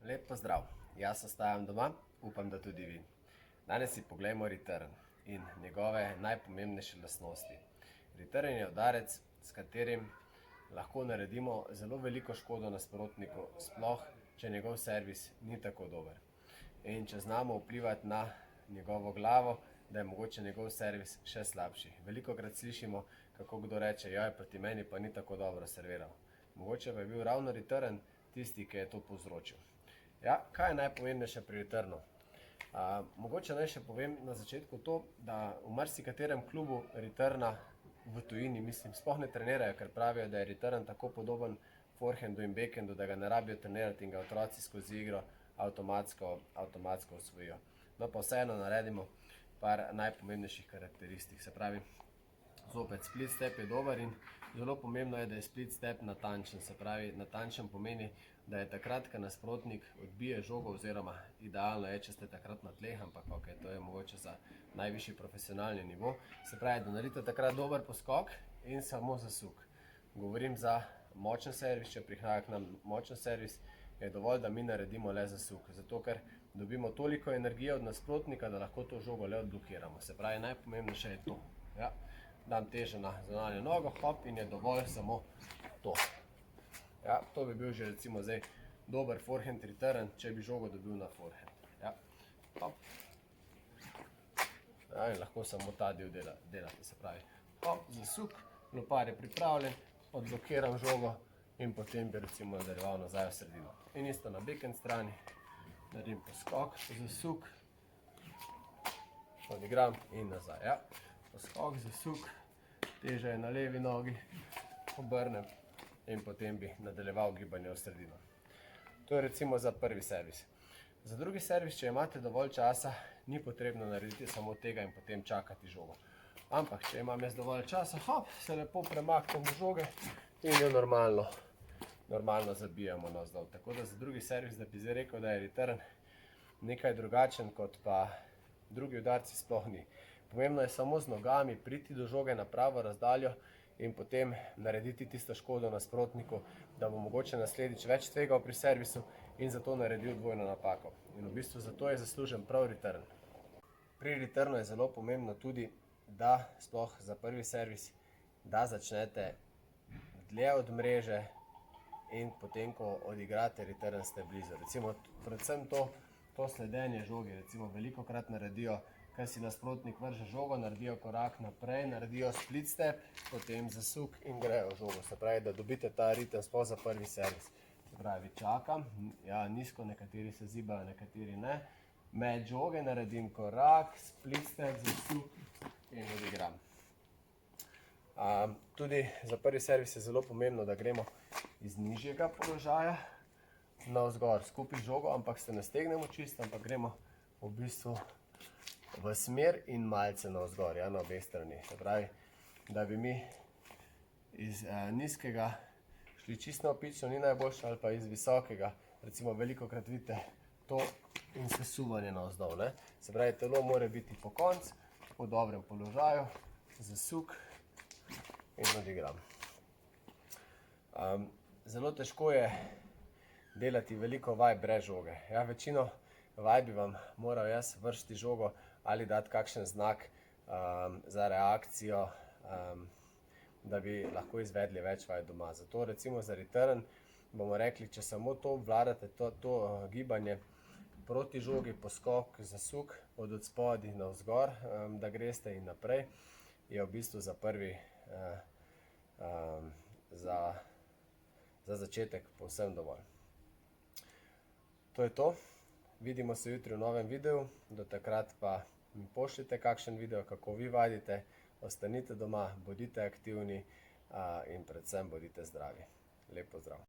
Lep pozdrav, jaz ostajam doma, upam, da tudi vi. Danes si poglejmo return in njegove najpomembnejše lastnosti. Return je udarec, s katerim lahko naredimo zelo veliko škodo nasprotniku, sploh če njegov servis ni tako dober. In če znamo vplivati na njegovo glavo, da je mogoče njegov servis še slabši. Velikokrat slišimo, kako kdo reče, joj, proti meni pa ni tako dobro serviral. Mogoče pa je bil ravno return tisti, ki je to povzročil. Ja, kaj je najpomembnejše pri returnu? Mogoče naj še povem na začetku to, da v marsikaterem klubu returna v tujini, sploh ne trenirajo, ker pravijo, da je return tako podoben forehandu in backhandu, da ga ne rabijo trenirati in ga otroci skozi igro avtomatsko osvojijo. No pa vseeno naredimo par najpomembnejših karakteristik. Se pravi, zopet split step je dober in zelo pomembno je, da je split step natančen. Se pravi, natančen pomeni, da je takrat, ko nasprotnik odbije žogo, oziroma idealno je, če ste takrat na tleh, ampak ok, to je mogoče za najvišji profesionalni nivo. Se pravi, da naredite takrat dober poskok in samo zasuk. Govorim za močen servis, če prihaja k nam močen servis, je dovolj, da mi naredimo le zasuk. Zato, ker dobimo toliko energije od nasprotnika, da lahko to žogo le odblokiramo. Se pravi, najpomembnejše je to. Ja. Dam težo na zunanjo nogo, hop, in je dovolj samo to. Ja, to bi bil že recimo zdaj dober forehand return, če bi žogo dobil na forehand. Ja, hop. Ja, in lahko samo ta del delate, se pravi, hop, zasuk, lopar je pripravljen, odblokiram žogo in potem bi recimo nadaljeval nazaj v sredino. In isto na backhand strani, naredim poskok, zasuk, odigram in nazaj. Ja, poskok, zasuk, teža je na levi nogi, obrnem in potem bi nadaljeval gibanje v sredino. To je recimo za prvi servis. Za drugi servis, če imate dovolj časa, ni potrebno narediti samo tega in potem čakati žogo. Ampak, če imam jaz dovolj časa, hop, se lepo premaknem do žoge in jo normalno zabijamo navzdol. Tako da za drugi servis, da bi zdaj rekel, da je return nekaj drugačen, kot pa drugi udarci, sploh ni. Pomembno je samo z nogami priti do žoge na pravo razdaljo in potem narediti tisto škodo nasprotniku, da bo mogoče naslednjič več tvegal pri servisu in zato naredil dvojno napako. In v bistvu zato je zaslužen prav return. Pri returnu je zelo pomembno tudi, da sploh za prvi servis, da začnete dlje od mreže in potem, ko odigrate return, ste blizu. Recimo, predvsem to sledenje žogi, recimo velikokrat naredijo, ker si nasprotnik vrže žogo, naredijo korak naprej, naredijo split step, potem zasuk in grejo žogo. Se pravi, da dobite ta ritem sploh za prvi servis. Se pravi, čakam, ja, nizko, nekateri se zibajo, nekateri ne. Med žoge naredim korak, split step, zasuk in odigram. Tudi za prvi servis je zelo pomembno, da gremo iz nižjega položaja navzgor skupaj žogo, ampak se ne stegnemo čisto, ampak gremo v bistvu v smer in malce navzgor, ja, na obeh strani. Se pravi, da bi mi iz nizkega šli čisto naopično, ni najboljše, ali pa iz visokega, recimo velikokrat vidite to in sesuvanje navzdol, ne. Se pravi, telo mora biti po koncu, v dobrem položaju, zasuk in odigram. Zelo težko je delati veliko vaj brez žoge. Ja, večino vaj bi vam moral jaz vršiti žogo ali dati kakšen znak za reakcijo, da bi lahko izvedli več vaj doma. Zato recimo za return bomo rekli, če samo to obvladate, to gibanje proti žogi, poskok, zasuk, od odspodaj navzgor, da greste in naprej, je v bistvu za prvi, za začetek povsem dovolj. To je to. Vidimo se jutri v novem videu, do takrat pa mi pošljite kakšen video, kako vi vadite, ostanite doma, bodite aktivni in predvsem bodite zdravi. Lep pozdrav.